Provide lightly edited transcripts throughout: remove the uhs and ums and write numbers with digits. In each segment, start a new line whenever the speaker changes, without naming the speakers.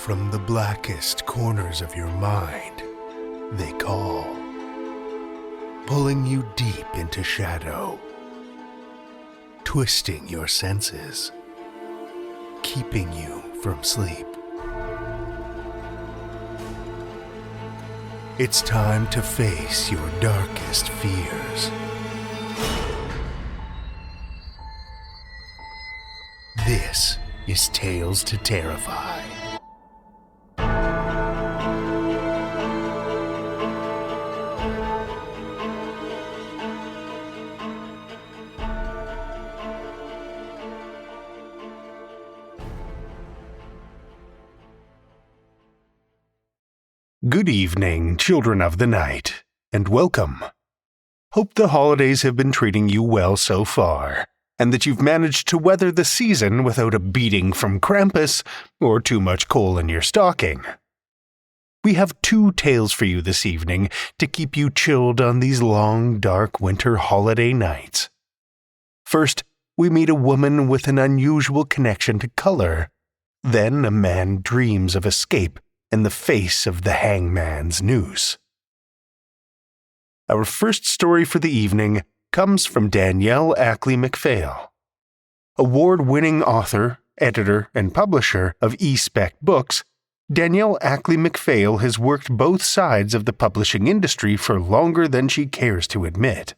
from the blackest corners of your mind, they call, pulling you deep into shadow, twisting your senses, keeping you from sleep. It's time to face your darkest fears. This is Tales to Terrify. Good evening, children of the night, and welcome. Hope the holidays have been treating you well so far, and that you've managed to weather the season without a beating from Krampus or too much coal in your stocking. We have 2 tales for you this evening to keep you chilled on these long, dark winter holiday nights. First, we meet a woman with an unusual connection to color. Then a man dreams of escape in the face of the hangman's noose. Our first story for the evening comes from Danielle Ackley-McPhail. Award-winning author, editor, and publisher of E-Spec Books, Danielle Ackley-McPhail has worked both sides of the publishing industry for longer than she cares to admit.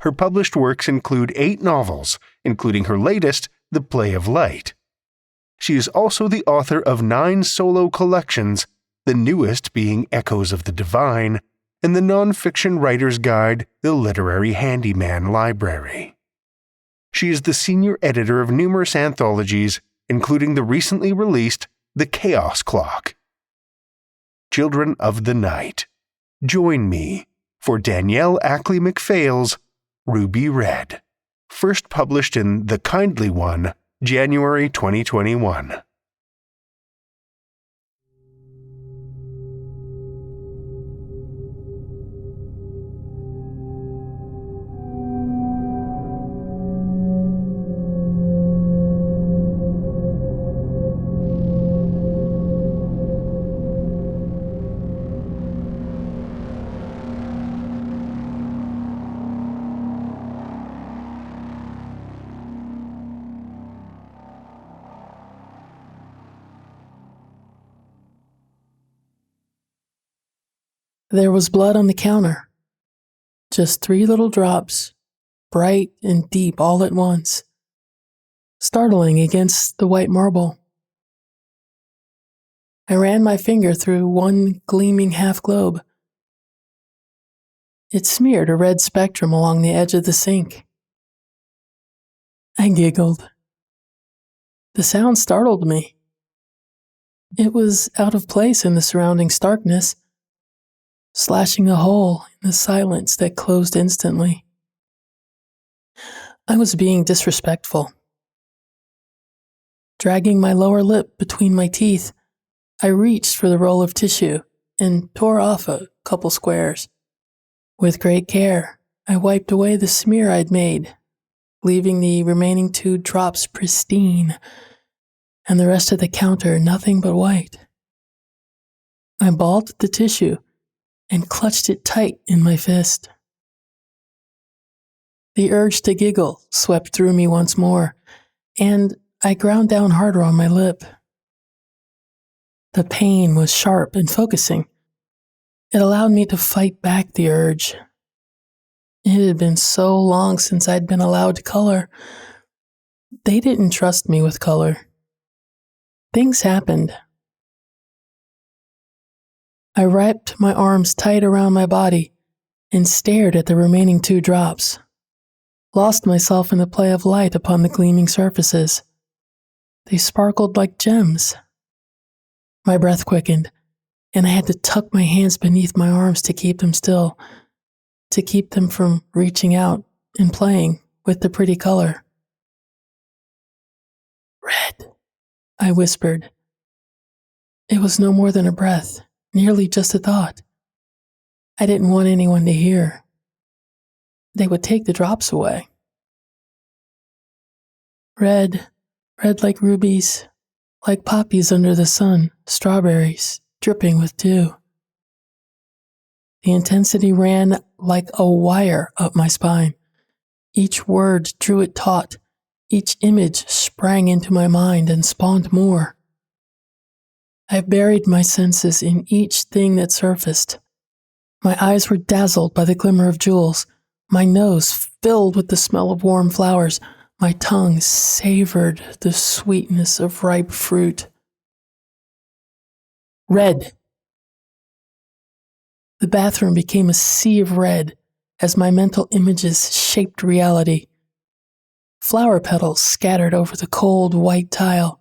Her published works include 8 novels, including her latest, The Play of Light. She is also the author of 9 solo collections, the newest being Echoes of the Divine, and the non-fiction writer's guide, The Literary Handyman Library. She is the senior editor of numerous anthologies, including the recently released The Chaos Clock. Children of the Night, join me for Danielle Ackley-McPhail's Ruby Red, first published in The Kindly One, January 2021.
There was blood on the counter. Just 3 little drops, bright and deep all at once, startling against the white marble. I ran my finger through one gleaming half-globe. It smeared a red spectrum along the edge of the sink. I giggled. The sound startled me. It was out of place in the surrounding starkness, slashing a hole in the silence that closed instantly. I was being disrespectful. Dragging my lower lip between my teeth, I reached for the roll of tissue and tore off a couple squares. With great care, I wiped away the smear I'd made, leaving the remaining 2 drops pristine, and the rest of the counter nothing but white. I balled the tissue and clutched it tight in my fist. The urge to giggle swept through me once more, and I ground down harder on my lip. The pain was sharp and focusing. It allowed me to fight back the urge. It had been so long since I'd been allowed to color. They didn't trust me with color. Things happened. I wrapped my arms tight around my body and stared at the remaining 2 drops, lost myself in the play of light upon the gleaming surfaces. They sparkled like gems. My breath quickened, and I had to tuck my hands beneath my arms to keep them still, to keep them from reaching out and playing with the pretty color. "Red," I whispered. It was no more than a breath. Nearly just a thought. I didn't want anyone to hear. They would take the drops away. Red like rubies, like poppies under the sun, strawberries dripping with dew. The intensity ran like a wire up my spine. Each word drew it taut. Each image sprang into my mind and spawned more. I buried my senses in each thing that surfaced. My eyes were dazzled by the glimmer of jewels, my nose filled with the smell of warm flowers, my tongue savored the sweetness of ripe fruit. Red. The bathroom became a sea of red as my mental images shaped reality. Flower petals scattered over the cold white tile.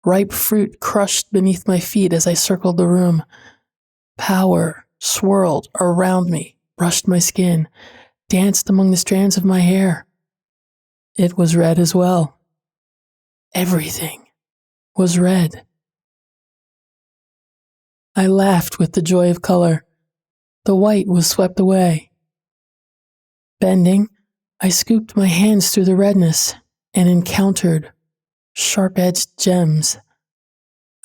Ripe fruit crushed beneath my feet as I circled the room. Power swirled around me, brushed my skin, danced among the strands of my hair. It was red as well. Everything was red. I laughed with the joy of color. The white was swept away. Bending, I scooped my hands through the redness and encountered sharp-edged gems.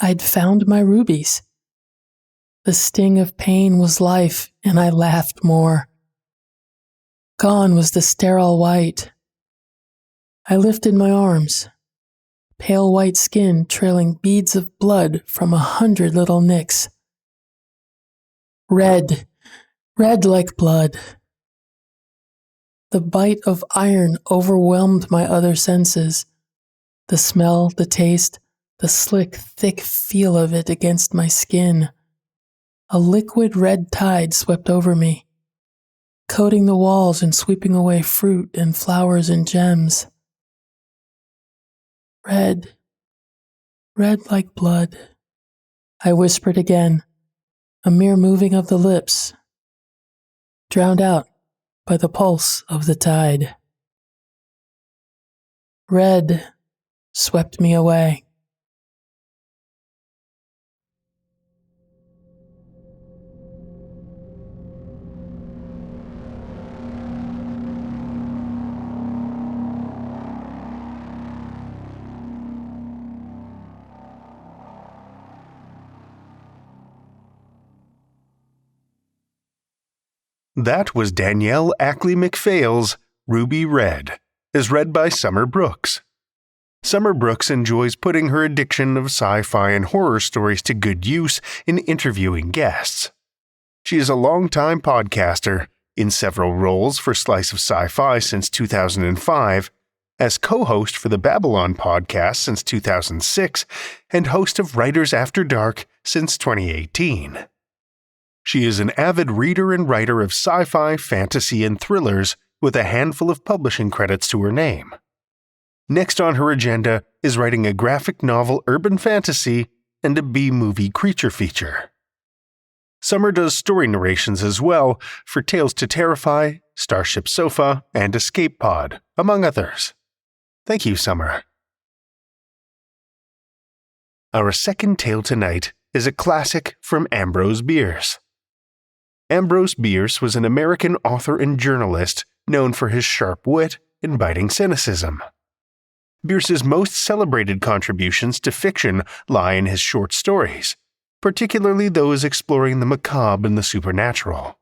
I'd found my rubies. The sting of pain was life, and I laughed more. Gone was the sterile white. I lifted my arms, pale white skin trailing beads of blood from 100 little nicks. Red, red like blood. The bite of iron overwhelmed my other senses. The smell, the taste, the slick, thick feel of it against my skin. A liquid red tide swept over me, coating the walls and sweeping away fruit and flowers and gems. Red, red like blood, I whispered again, a mere moving of the lips, drowned out by the pulse of the tide. Red swept me away.
That was Danielle Ackley-McPhail's Ruby Red, as read by Summer Brooks. Summer Brooks enjoys putting her addiction of sci-fi and horror stories to good use in interviewing guests. She is a longtime podcaster, in several roles for Slice of Sci-Fi since 2005, as co-host for the Babylon podcast since 2006, and host of Writers After Dark since 2018. She is an avid reader and writer of sci-fi, fantasy, and thrillers with a handful of publishing credits to her name. Next on her agenda is writing a graphic novel urban fantasy and a B-movie creature feature. Summer does story narrations as well for Tales to Terrify, Starship Sofa, and Escape Pod, among others. Thank you, Summer. Our second tale tonight is a classic from Ambrose Bierce. Ambrose Bierce was an American author and journalist known for his sharp wit and biting cynicism. Bierce's most celebrated contributions to fiction lie in his short stories, particularly those exploring the macabre and the supernatural.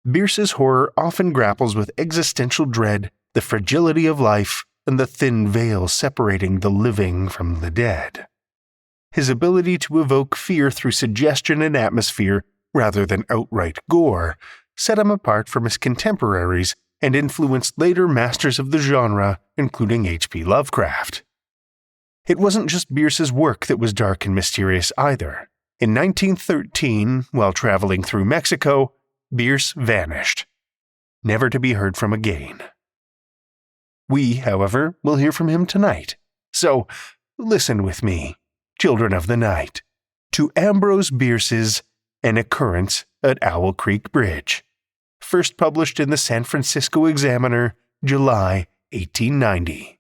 Bierce's horror often grapples with existential dread, the fragility of life, and the thin veil separating the living from the dead. His ability to evoke fear through suggestion and atmosphere rather than outright gore set him apart from his contemporaries and influenced later masters of the genre, including H.P. Lovecraft. It wasn't just Bierce's work that was dark and mysterious either. In 1913, while traveling through Mexico, Bierce vanished, never to be heard from again. We, however, will hear from him tonight. So, listen with me, children of the night, to Ambrose Bierce's An Occurrence at Owl Creek Bridge, first published in the San Francisco Examiner, July 1890.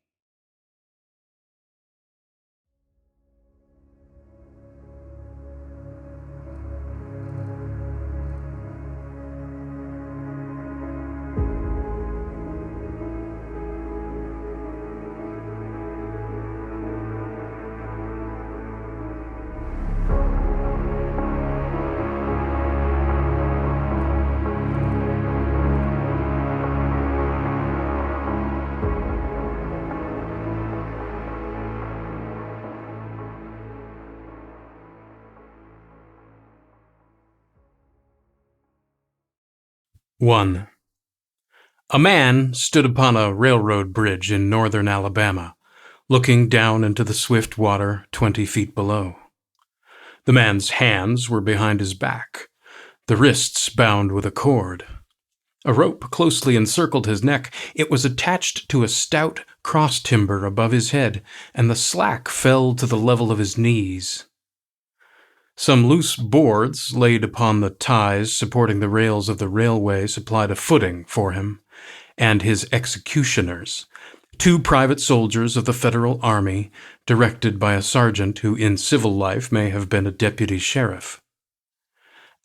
1. A man stood upon a railroad bridge in northern Alabama, looking down into the swift water 20 feet below. The man's hands were behind his back, the wrists bound with a cord. A rope closely encircled his neck. It was attached to a stout cross timber above his head, and the slack fell to the level of his knees. Some loose boards laid upon the ties supporting the rails of the railway supplied a footing for him and his executioners, 2 private soldiers of the Federal Army, directed by a sergeant who in civil life may have been a deputy sheriff.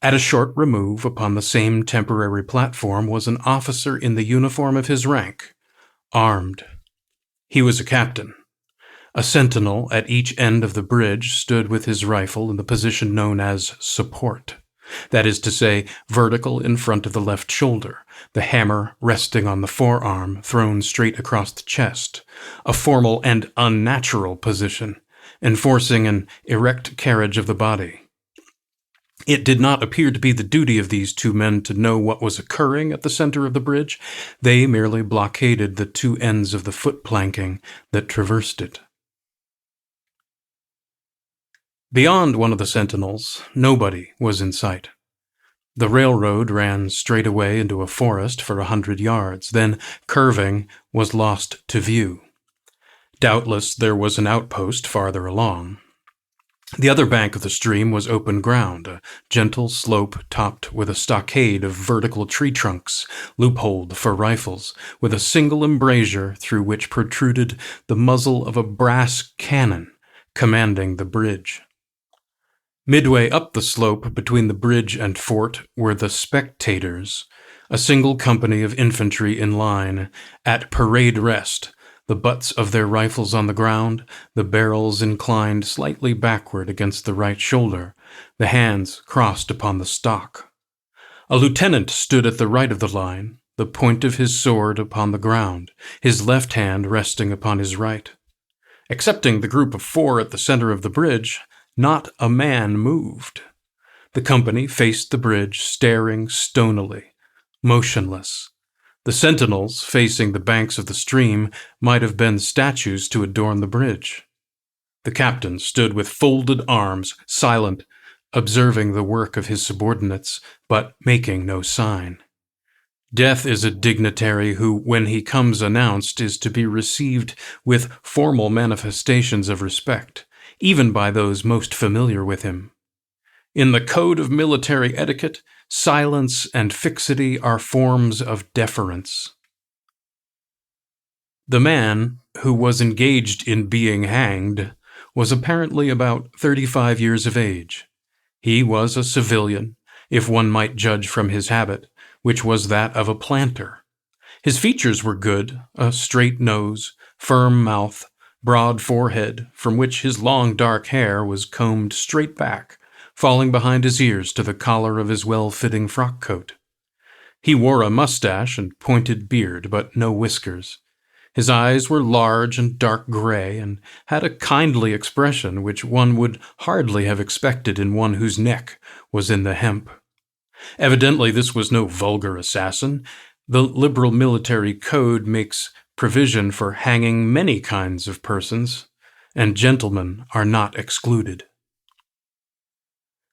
At a short remove upon the same temporary platform was an officer in the uniform of his rank, armed. He was a captain. A sentinel at each end of the bridge stood with his rifle in the position known as support, that is to say, vertical in front of the left shoulder, the hammer resting on the forearm thrown straight across the chest, a formal and unnatural position, enforcing an erect carriage of the body. It did not appear to be the duty of these 2 men to know what was occurring at the center of the bridge. They merely blockaded the 2 ends of the foot planking that traversed it. Beyond one of the sentinels, nobody was in sight. The railroad ran straight away into a forest for 100 yards, then, curving, was lost to view. Doubtless there was an outpost farther along. The other bank of the stream was open ground, a gentle slope topped with a stockade of vertical tree trunks, loopholed for rifles, with a single embrasure through which protruded the muzzle of a brass cannon commanding the bridge. Midway up the slope between the bridge and fort were the spectators, a single company of infantry in line, at parade rest, the butts of their rifles on the ground, the barrels inclined slightly backward against the right shoulder, the hands crossed upon the stock. A lieutenant stood at the right of the line, the point of his sword upon the ground, his left hand resting upon his right. Excepting the group of 4 at the center of the bridge, not a man moved. The company faced the bridge, staring stonily, motionless. The sentinels, facing the banks of the stream, might have been statues to adorn the bridge. The captain stood with folded arms, silent, observing the work of his subordinates, but making no sign. Death is a dignitary who, when he comes announced, is to be received with formal manifestations of respect, even by those most familiar with him. In the code of military etiquette, silence and fixity are forms of deference. The man, who was engaged in being hanged, was apparently about 35 years of age. He was a civilian, if one might judge from his habit, which was that of a planter. His features were good, a straight nose, firm mouth, broad forehead, from which his long dark hair was combed straight back, falling behind his ears to the collar of his well-fitting frock coat. He wore a mustache and pointed beard, but no whiskers. His eyes were large and dark gray, and had a kindly expression which one would hardly have expected in one whose neck was in the hemp. Evidently this was no vulgar assassin. The liberal military code makes provision for hanging many kinds of persons, and gentlemen are not excluded.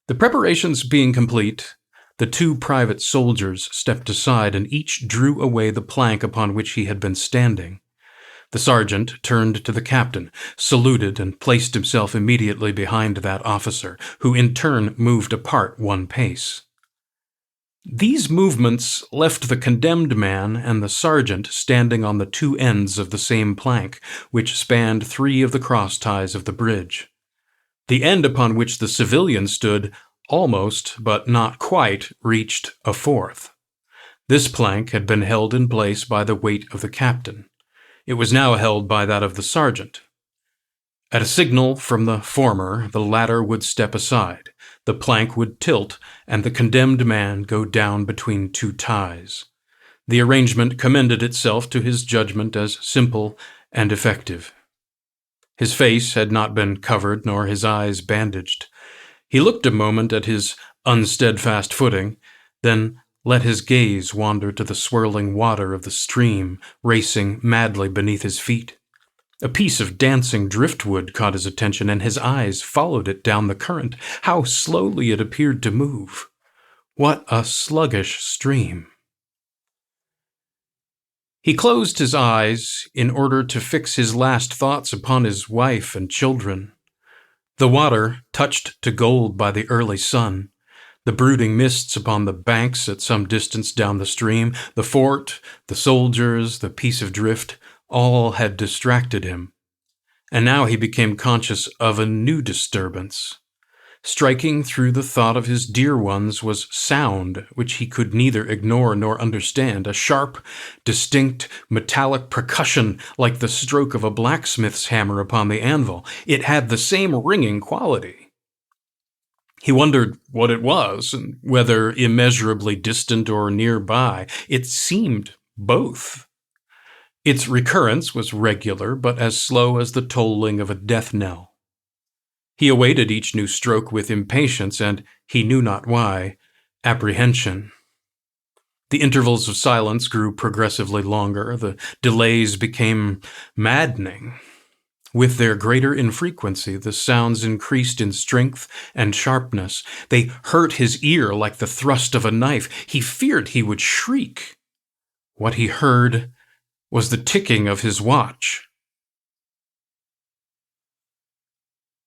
The preparations being complete, the 2 private soldiers stepped aside and each drew away the plank upon which he had been standing. The sergeant turned to the captain, saluted, and placed himself immediately behind that officer, who in turn moved apart 1 pace. These movements left the condemned man and the sergeant standing on the 2 ends of the same plank, which spanned 3 of the cross ties of the bridge. The end upon which the civilian stood almost, but not quite, reached a 4th. This plank had been held in place by the weight of the captain. It was now held by that of the sergeant. At a signal from the former, the latter would step aside, the plank would tilt, and the condemned man go down between 2 ties. The arrangement commended itself to his judgment as simple and effective. His face had not been covered nor his eyes bandaged. He looked a moment at his unsteadfast footing, then let his gaze wander to the swirling water of the stream racing madly beneath his feet. A piece of dancing driftwood caught his attention, and his eyes followed it down the current. How slowly it appeared to move. What a sluggish stream. He closed his eyes in order to fix his last thoughts upon his wife and children. The water, touched to gold by the early sun, the brooding mists upon the banks at some distance down the stream, the fort, the soldiers, the piece of drift, all had distracted him. And now he became conscious of a new disturbance. Striking through the thought of his dear ones was sound which he could neither ignore nor understand, a sharp, distinct, metallic percussion like the stroke of a blacksmith's hammer upon the anvil. It had the same ringing quality. He wondered what it was, and whether immeasurably distant or nearby. It seemed both. Its recurrence was regular, but as slow as the tolling of a death knell. He awaited each new stroke with impatience and, he knew not why, apprehension. The intervals of silence grew progressively longer. The delays became maddening. With their greater infrequency, the sounds increased in strength and sharpness. They hurt his ear like the thrust of a knife. He feared he would shriek. What he heard was the ticking of his watch.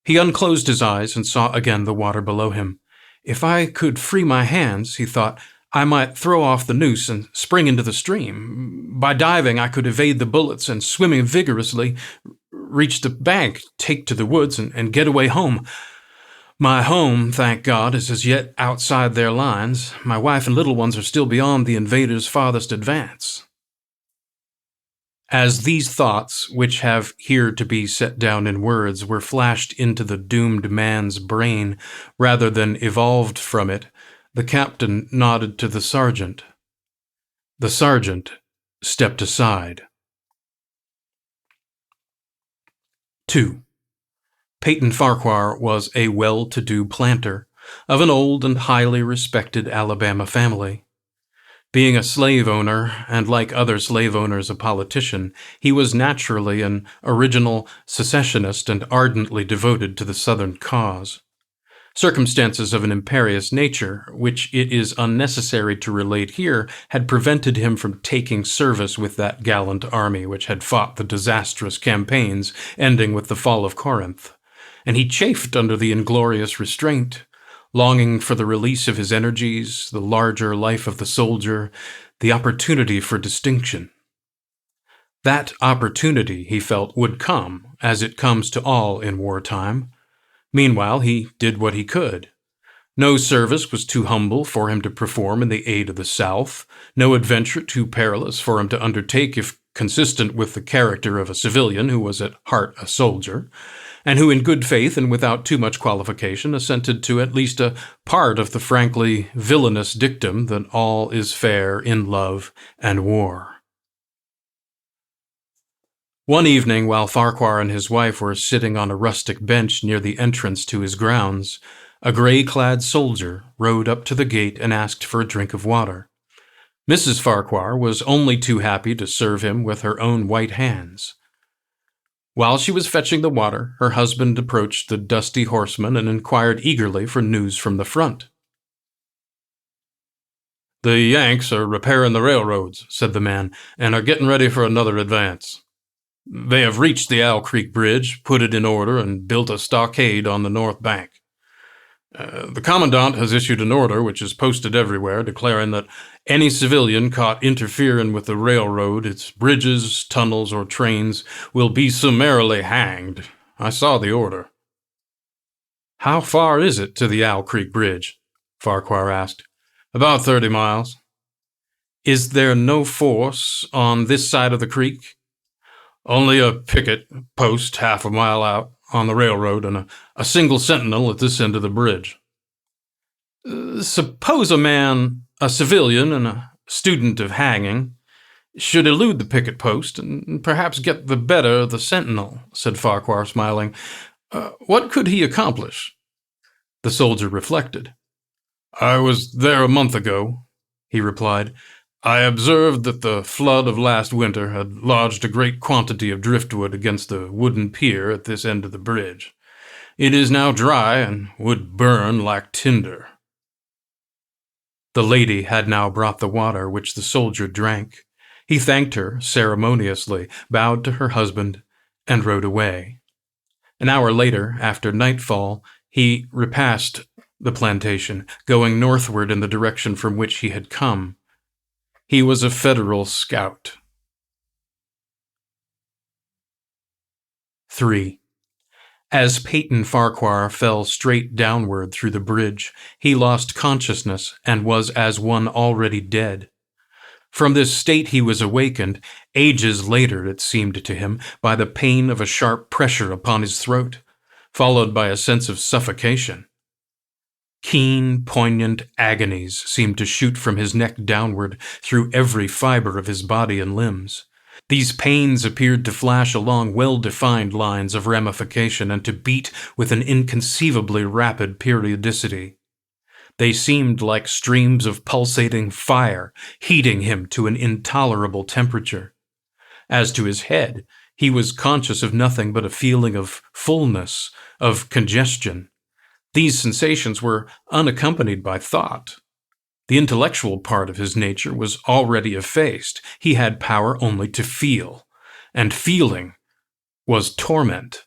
He unclosed his eyes and saw again the water below him. If I could free my hands, he thought, I might throw off the noose and spring into the stream. By diving, I could evade the bullets and, swimming vigorously, reach the bank, take to the woods, and get away home. My home, thank God, is as yet outside their lines. My wife and little ones are still beyond the invaders' farthest advance. As these thoughts, which have here to be set down in words, were flashed into the doomed man's brain rather than evolved from it, the captain nodded to the sergeant. The sergeant stepped aside. 2. Peyton Farquhar was a well-to-do planter of an old and highly respected Alabama family. Being a slave owner, and like other slave owners a politician, he was naturally an original secessionist and ardently devoted to the Southern cause. Circumstances of an imperious nature, which it is unnecessary to relate here, had prevented him from taking service with that gallant army which had fought the disastrous campaigns ending with the fall of Corinth, and he chafed under the inglorious restraint, longing for the release of his energies, the larger life of the soldier, the opportunity for distinction. That opportunity, he felt, would come, as it comes to all in wartime. Meanwhile, he did what he could. No service was too humble for him to perform in the aid of the South, no adventure too perilous for him to undertake if consistent with the character of a civilian who was at heart a soldier, and who in good faith and without too much qualification assented to at least a part of the frankly villainous dictum that all is fair in love and war. One evening, while Farquhar and his wife were sitting on a rustic bench near the entrance to his grounds, a gray-clad soldier rode up to the gate and asked for a drink of water. Mrs. Farquhar was only too happy to serve him with her own white hands. While she was fetching the water, her husband approached the dusty horseman and inquired eagerly for news from the front. "The Yanks are repairing the railroads," said the man, "and are getting ready for another advance. They have reached the Owl Creek Bridge, put it in order, and built a stockade on the north bank. The commandant has issued an order, which is posted everywhere, declaring that any civilian caught interfering with the railroad, its bridges, tunnels, or trains, will be summarily hanged. I saw the order." "How far is it to the Owl Creek Bridge?" Farquhar asked. "About 30 miles. "Is there no force on this side of the creek?" "Only a picket post half a mile out on the railroad and a single sentinel at this end of the bridge." "Suppose a man, a civilian and a student of hanging, should elude the picket post and perhaps get the better of the sentinel," said Farquhar, smiling. "What could he accomplish?" The soldier reflected. "I was there a month ago," he replied. "I observed that the flood of last winter had lodged a great quantity of driftwood against the wooden pier at this end of the bridge. It is now dry and would burn like tinder." The lady had now brought the water, which the soldier drank. He thanked her ceremoniously, bowed to her husband, and rode away. An hour later, after nightfall, he repassed the plantation, going northward in the direction from which he had come. He was a Federal scout. 3. As Peyton Farquhar fell straight downward through the bridge, he lost consciousness and was as one already dead. From this state he was awakened, ages later it seemed to him, by the pain of a sharp pressure upon his throat, followed by a sense of suffocation. Keen, poignant agonies seemed to shoot from his neck downward through every fiber of his body and limbs. These pains appeared to flash along well-defined lines of ramification and to beat with an inconceivably rapid periodicity. They seemed like streams of pulsating fire, heating him to an intolerable temperature. As to his head, he was conscious of nothing but a feeling of fullness, of congestion. These sensations were unaccompanied by thought. The intellectual part of his nature was already effaced. He had power only to feel, and feeling was torment.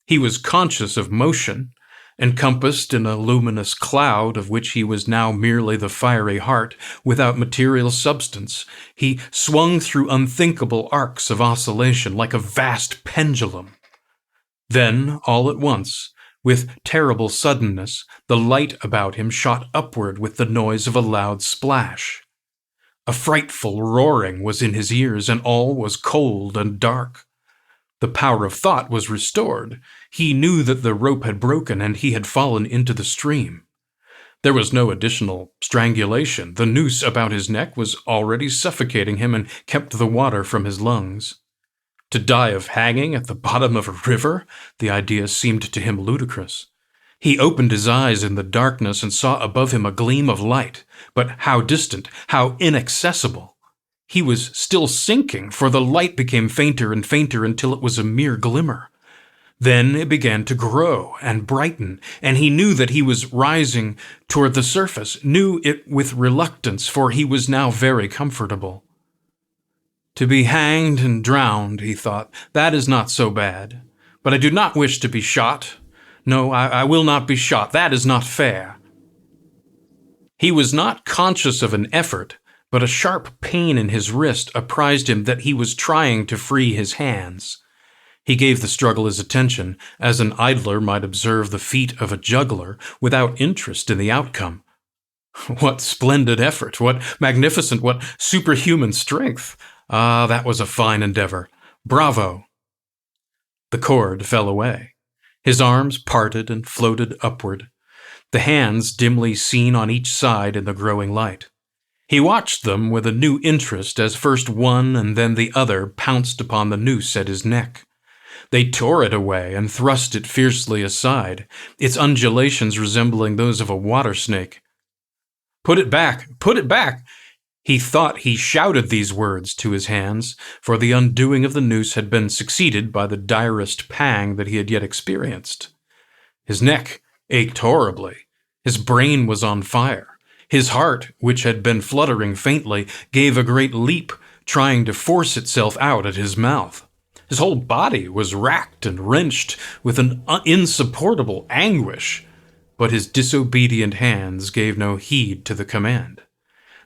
He was conscious of motion, encompassed in a luminous cloud of which he was now merely the fiery heart, without material substance. He swung through unthinkable arcs of oscillation like a vast pendulum. Then, all at once, with terrible suddenness, the light about him shot upward with the noise of a loud splash. A frightful roaring was in his ears, and all was cold and dark. The power of thought was restored. He knew that the rope had broken, and he had fallen into the stream. There was no additional strangulation. The noose about his neck was already suffocating him and kept the water from his lungs. To die of hanging at the bottom of a river, the idea seemed to him ludicrous. He opened his eyes in the darkness and saw above him a gleam of light, but how distant, how inaccessible. He was still sinking, for the light became fainter and fainter until it was a mere glimmer. Then it began to grow and brighten, and he knew that he was rising toward the surface, knew it with reluctance, for he was now very comfortable. To be hanged and drowned, he thought, that is not so bad. But I do not wish to be shot. No, I will not be shot. That is not fair. He was not conscious of an effort, but a sharp pain in his wrist apprised him that he was trying to free his hands. He gave the struggle his attention, as an idler might observe the feat of a juggler, without interest in the outcome. What splendid effort! What magnificent, what superhuman strength! Ah, that was a fine endeavor. Bravo! The cord fell away. His arms parted and floated upward, the hands dimly seen on each side in the growing light. He watched them with a new interest as first one and then the other pounced upon the noose at his neck. They tore it away and thrust it fiercely aside, its undulations resembling those of a water snake. "Put it back! Put it back!" He thought he shouted these words to his hands, for the undoing of the noose had been succeeded by the direst pang that he had yet experienced. His neck ached horribly. His brain was on fire. His heart, which had been fluttering faintly, gave a great leap, trying to force itself out at his mouth. His whole body was racked and wrenched with an insupportable anguish, but his disobedient hands gave no heed to the command.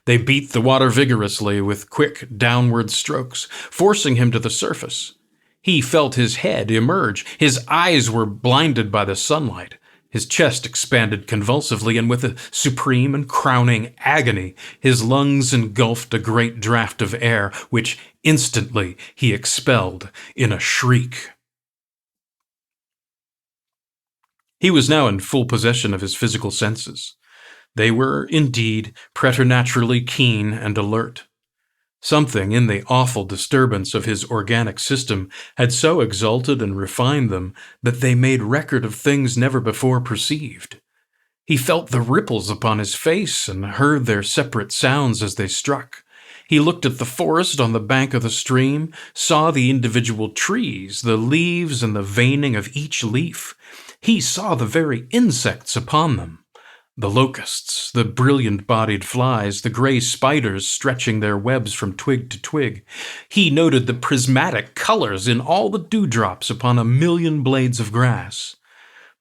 They beat the water vigorously with quick downward strokes, forcing him to the surface. He felt his head emerge. His eyes were blinded by the sunlight. His chest expanded convulsively, and with a supreme and crowning agony, his lungs engulfed a great draught of air, which instantly he expelled in a shriek. He was now in full possession of his physical senses. They were, indeed, preternaturally keen and alert. Something in the awful disturbance of his organic system had so exalted and refined them that they made record of things never before perceived. He felt the ripples upon his face and heard their separate sounds as they struck. He looked at the forest on the bank of the stream, saw the individual trees, the leaves and the veining of each leaf. He saw the very insects upon them. The locusts, the brilliant-bodied flies, the gray spiders stretching their webs from twig to twig. He noted the prismatic colors in all the dewdrops upon 1,000,000 blades of grass.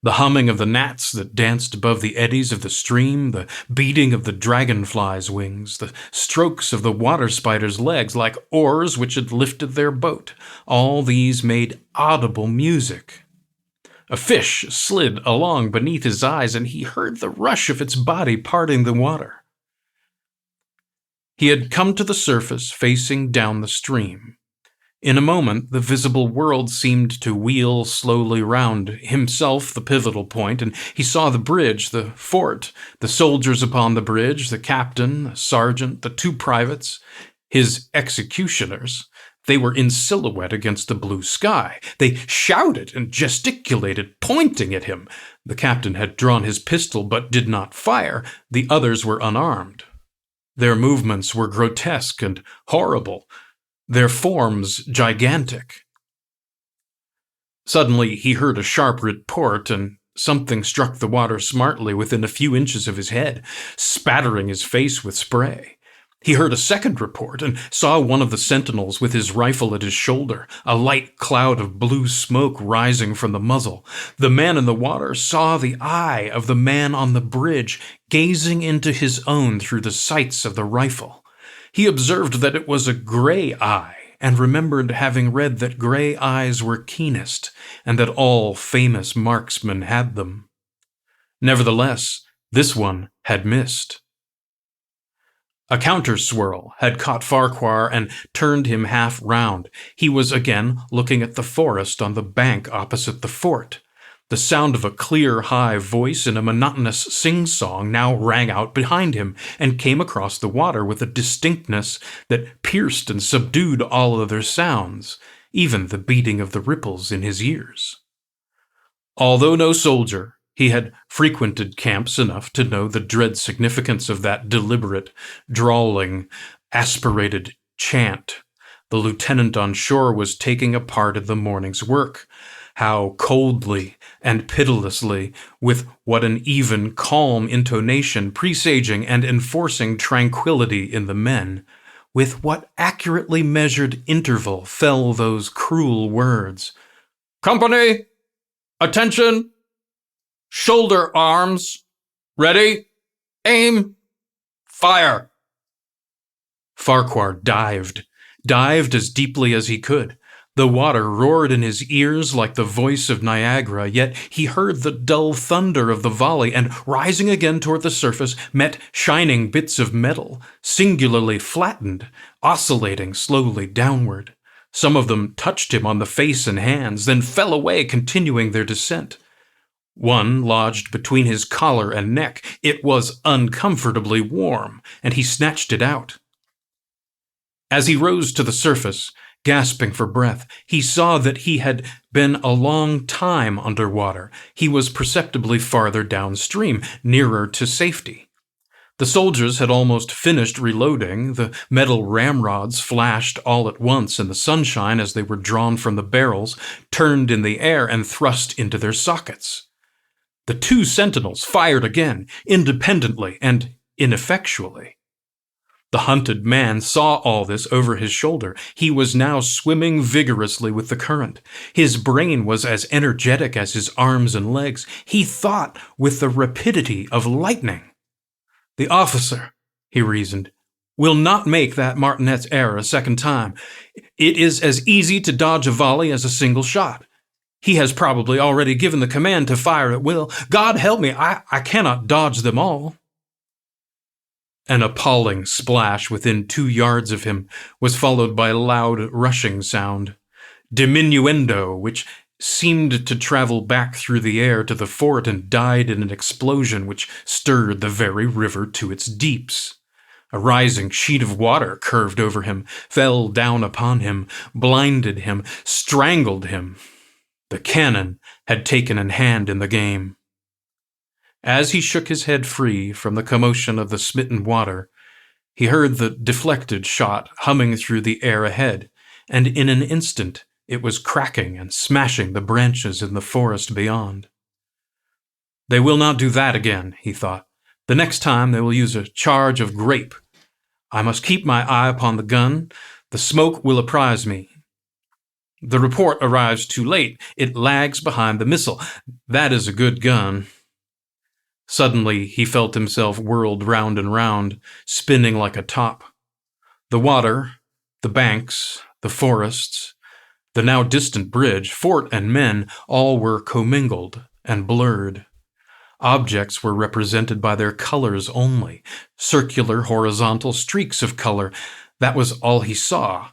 The humming of the gnats that danced above the eddies of the stream, the beating of the dragonfly's wings, the strokes of the water spider's legs like oars which had lifted their boat, all these made audible music. A fish slid along beneath his eyes, and he heard the rush of its body parting the water. He had come to the surface, facing down the stream. In a moment, the visible world seemed to wheel slowly round, himself the pivotal point, and he saw the bridge, the fort, the soldiers upon the bridge, the captain, the sergeant, the 2 privates, his executioners. They were in silhouette against the blue sky. They shouted and gesticulated, pointing at him. The captain had drawn his pistol but did not fire. The others were unarmed. Their movements were grotesque and horrible, their forms gigantic. Suddenly he heard a sharp report, and something struck the water smartly within a few inches of his head, spattering his face with spray. He heard a second report and saw one of the sentinels with his rifle at his shoulder, a light cloud of blue smoke rising from the muzzle. The man in the water saw the eye of the man on the bridge gazing into his own through the sights of the rifle. He observed that it was a gray eye, and remembered having read that gray eyes were keenest, and that all famous marksmen had them. Nevertheless, this one had missed. A counter-swirl had caught Farquhar and turned him half round. He was again looking at the forest on the bank opposite the fort. The sound of a clear, high voice in a monotonous sing-song now rang out behind him and came across the water with a distinctness that pierced and subdued all other sounds, even the beating of the ripples in his ears. Although no soldier, he had frequented camps enough to know the dread significance of that deliberate, drawling, aspirated chant. The lieutenant on shore was taking a part in the morning's work. How coldly and pitilessly, with what an even, calm intonation, presaging and enforcing tranquility in the men, with what accurately measured interval fell those cruel words. "Company! Attention! Shoulder arms! Ready! Aim! Fire!" Farquhar dived as deeply as he could. The water roared in his ears like the voice of Niagara, yet he heard the dull thunder of the volley, and rising again toward the surface, met shining bits of metal, singularly flattened, oscillating slowly downward. Some of them touched him on the face and hands, then fell away, continuing their descent. One lodged between his collar and neck. It was uncomfortably warm, and he snatched it out. As he rose to the surface, gasping for breath, he saw that he had been a long time underwater. He was perceptibly farther downstream, nearer to safety. The soldiers had almost finished reloading. The metal ramrods flashed all at once in the sunshine as they were drawn from the barrels, turned in the air, and thrust into their sockets. The 2 sentinels fired again, independently and ineffectually. The hunted man saw all this over his shoulder. He was now swimming vigorously with the current. His brain was as energetic as his arms and legs. He thought with the rapidity of lightning. "The officer," he reasoned, "will not make that martinet's error a second time. It is as easy to dodge a volley as a single shot. He has probably already given the command to fire at will. God help me, I cannot dodge them all." An appalling splash within 2 yards of him was followed by a loud rushing sound, diminuendo, which seemed to travel back through the air to the fort and died in an explosion which stirred the very river to its deeps. A rising sheet of water curved over him, fell down upon him, blinded him, strangled him. The cannon had taken a hand in the game. As he shook his head free from the commotion of the smitten water, he heard the deflected shot humming through the air ahead, and in an instant it was cracking and smashing the branches in the forest beyond. They will not do that again, he thought. The next time they will use a charge of grape. I must keep my eye upon the gun. The smoke will apprise me. The report arrives too late. It lags behind the missile. That is a good gun. Suddenly he felt himself whirled round and round, spinning like a top. The water, the banks, the forests, the now distant bridge, fort and men, all were commingled and blurred. Objects were represented by their colors only, circular, horizontal streaks of color. That was all he saw.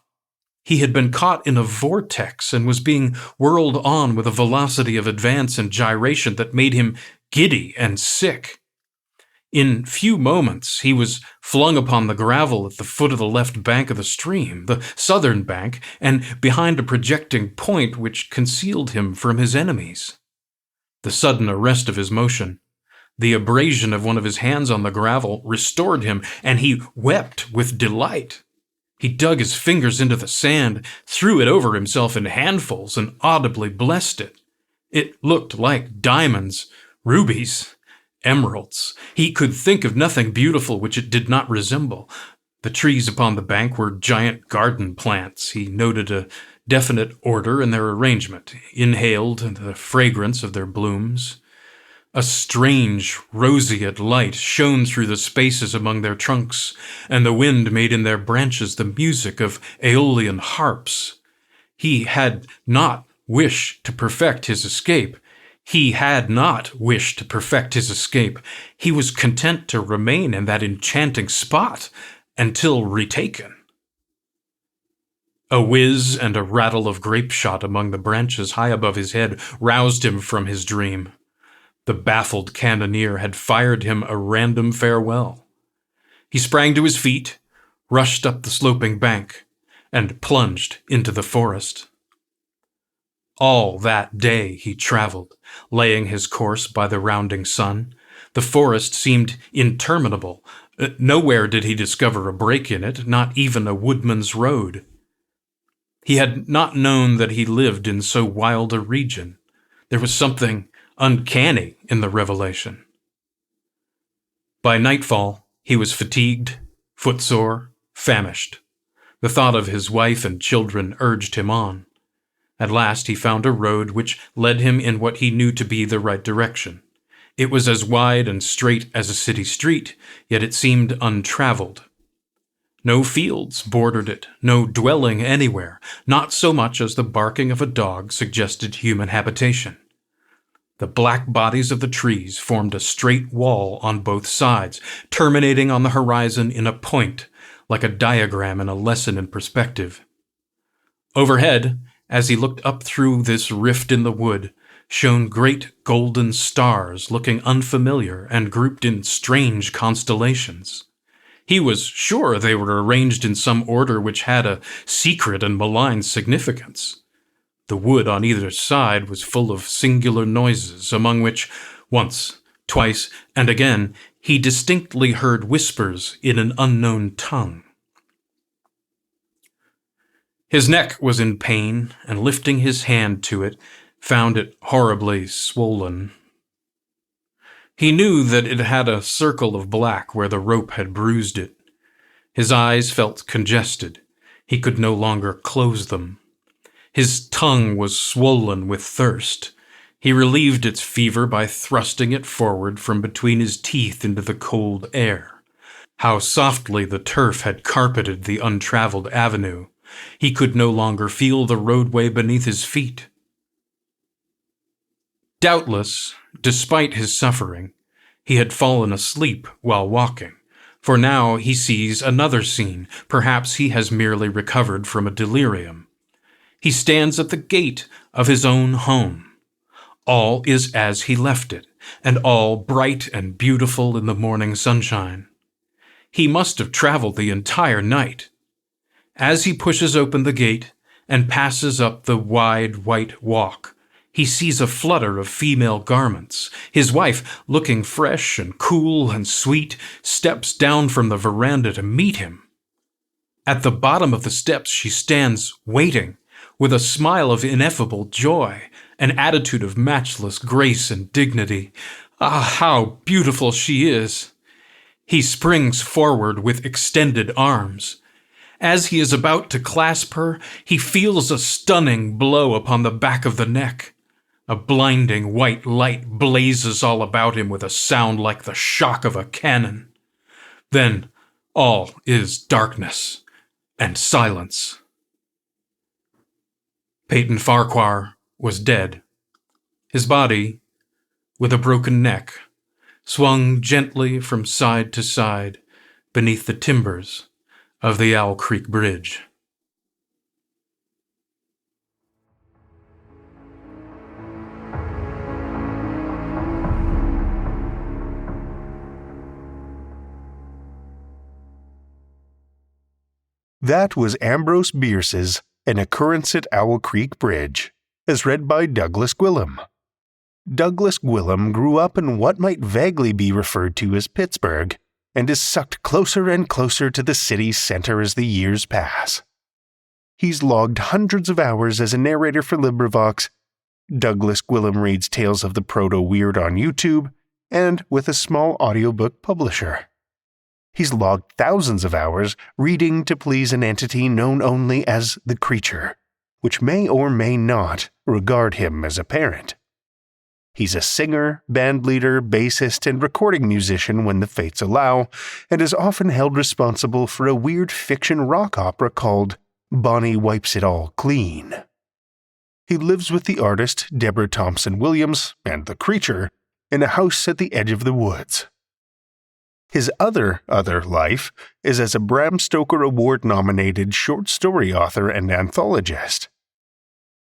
He had been caught in a vortex and was being whirled on with a velocity of advance and gyration that made him giddy and sick. In few moments he was flung upon the gravel at the foot of the left bank of the stream, the southern bank, and behind a projecting point which concealed him from his enemies. The sudden arrest of his motion, the abrasion of one of his hands on the gravel, restored him, and he wept with delight. He dug his fingers into the sand, threw it over himself in handfuls, and audibly blessed it. It looked like diamonds, rubies, emeralds. He could think of nothing beautiful which it did not resemble. The trees upon the bank were giant garden plants. He noted a definite order in their arrangement, inhaled the fragrance of their blooms. A strange, roseate light shone through the spaces among their trunks, and the wind made in their branches the music of aeolian harps. He had not wished to perfect his escape. He had not wished to perfect his escape. He was content to remain in that enchanting spot until retaken. A whiz and a rattle of grape shot among the branches high above his head roused him from his dream. The baffled cannoneer had fired him a random farewell. He sprang to his feet, rushed up the sloping bank, and plunged into the forest. All that day he traveled, laying his course by the rounding sun. The forest seemed interminable. Nowhere did he discover a break in it, not even a woodman's road. He had not known that he lived in so wild a region. There was something uncanny in the revelation. By nightfall, he was fatigued, footsore, famished. The thought of his wife and children urged him on. At last he found a road which led him in what he knew to be the right direction. It was as wide and straight as a city street, yet it seemed untraveled. No fields bordered it, no dwelling anywhere, not so much as the barking of a dog suggested human habitation. The black bodies of the trees formed a straight wall on both sides, terminating on the horizon in a point, like a diagram in a lesson in perspective. Overhead, as he looked up through this rift in the wood, shone great golden stars looking unfamiliar and grouped in strange constellations. He was sure they were arranged in some order which had a secret and malign significance. The wood on either side was full of singular noises, among which, once, twice, and again, he distinctly heard whispers in an unknown tongue. His neck was in pain, and lifting his hand to it, found it horribly swollen. He knew that it had a circle of black where the rope had bruised it. His eyes felt congested. He could no longer close them. His tongue was swollen with thirst. He relieved its fever by thrusting it forward from between his teeth into the cold air. How softly the turf had carpeted the untraveled avenue. He could no longer feel the roadway beneath his feet. Doubtless, despite his suffering, he had fallen asleep while walking, for now he sees another scene. Perhaps he has merely recovered from a delirium. He stands at the gate of his own home. All is as he left it, and all bright and beautiful in the morning sunshine. He must have traveled the entire night. As he pushes open the gate and passes up the wide white walk, He sees a flutter of female garments. His wife, looking fresh and cool and sweet, steps down from the veranda to meet him. At the bottom of the steps she stands, waiting, with a smile of ineffable joy, an attitude of matchless grace and dignity. Ah, how beautiful she is! He springs forward with extended arms. As he is about to clasp her, he feels a stunning blow upon the back of the neck. A blinding white light blazes all about him with a sound like the shock of a cannon. Then all is darkness and silence. Peyton Farquhar was dead. His body, with a broken neck, swung gently from side to side beneath the timbers of the Owl Creek Bridge.
That was Ambrose Bierce's An Occurrence at Owl Creek Bridge, as read by Douglas Gwilym. Douglas Gwilym grew up in what might vaguely be referred to as Pittsburgh, and is sucked closer and closer to the city's center as the years pass. He's logged hundreds of hours as a narrator for LibriVox. Douglas Gwilym reads Tales of the Proto-Weird on YouTube, and with a small audiobook publisher. He's logged thousands of hours reading to please an entity known only as the Creature, which may or may not regard him as a parent. He's a singer, bandleader, bassist, and recording musician when the fates allow, and is often held responsible for a weird fiction rock opera called Bonnie Wipes It All Clean. He lives with the artist Deborah Thompson Williams and the Creature in a house at the edge of the woods. His other life is as a Bram Stoker Award-nominated short story author and anthologist.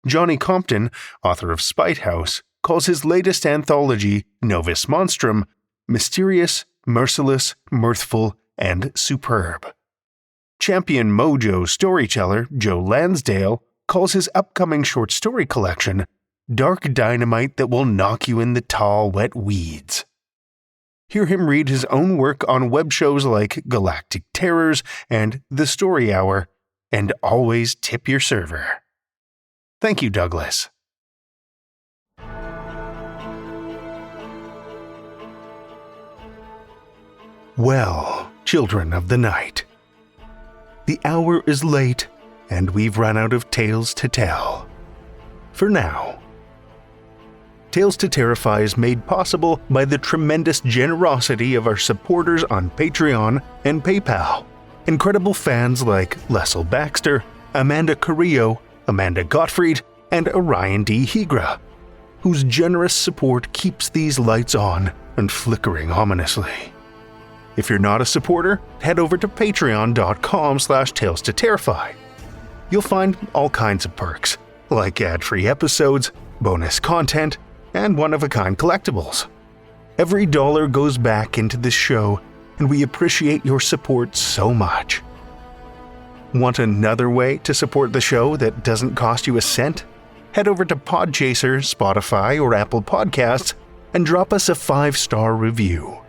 Johnny Compton, author of Spite House, calls his latest anthology, Novus Monstrum, mysterious, merciless, mirthful, and superb. Champion Mojo storyteller Joe Lansdale calls his upcoming short story collection dark dynamite that will knock you in the tall, wet weeds. Hear him read his own work on web shows like Galactic Terrors and The Story Hour, and always tip your server. Thank you, Douglas. Well, children of the night, the hour is late, and we've run out of tales to tell. For now. Tales to Terrify is made possible by the tremendous generosity of our supporters on Patreon and PayPal. Incredible fans like Lestle Baxter, Amanda Carrillo, Amanda Gottfried, and Orion D, Hegre, whose generous support keeps these lights on and flickering ominously. If you're not a supporter, head over to patreon.com/Tales to Terrify. You'll find all kinds of perks, like ad-free episodes, bonus content, and one-of-a-kind collectibles. Every dollar goes back into this show, and we appreciate your support so much. Want another way to support the show that doesn't cost you a cent? Head over to Podchaser, Spotify, or Apple Podcasts and drop us a 5-star review.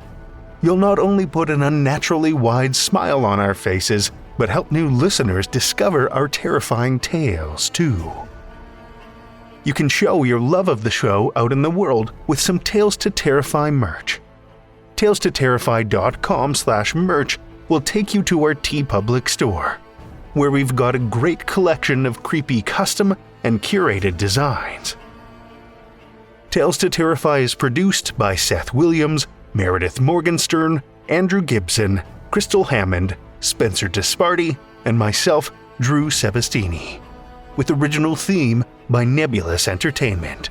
You'll not only put an unnaturally wide smile on our faces, but help new listeners discover our terrifying tales, too. You can show your love of the show out in the world with some Tales to Terrify merch. TalesToTerrify.com/merch will take you to our TeePublic store, where we've got a great collection of creepy custom and curated designs. Tales to Terrify is produced by Seth Williams, Meredith Morgenstern, Andrew Gibson, Crystal Hammond, Spencer Disparty, and myself, Drew Sebastini, with original theme by Nebulous Entertainment.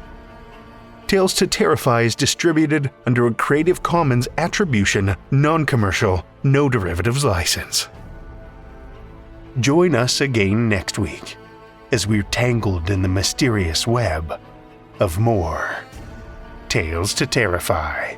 Tales to Terrify is distributed under a Creative Commons Attribution, Non-Commercial, No Derivatives license. Join us again next week as we're tangled in the mysterious web of more Tales to Terrify.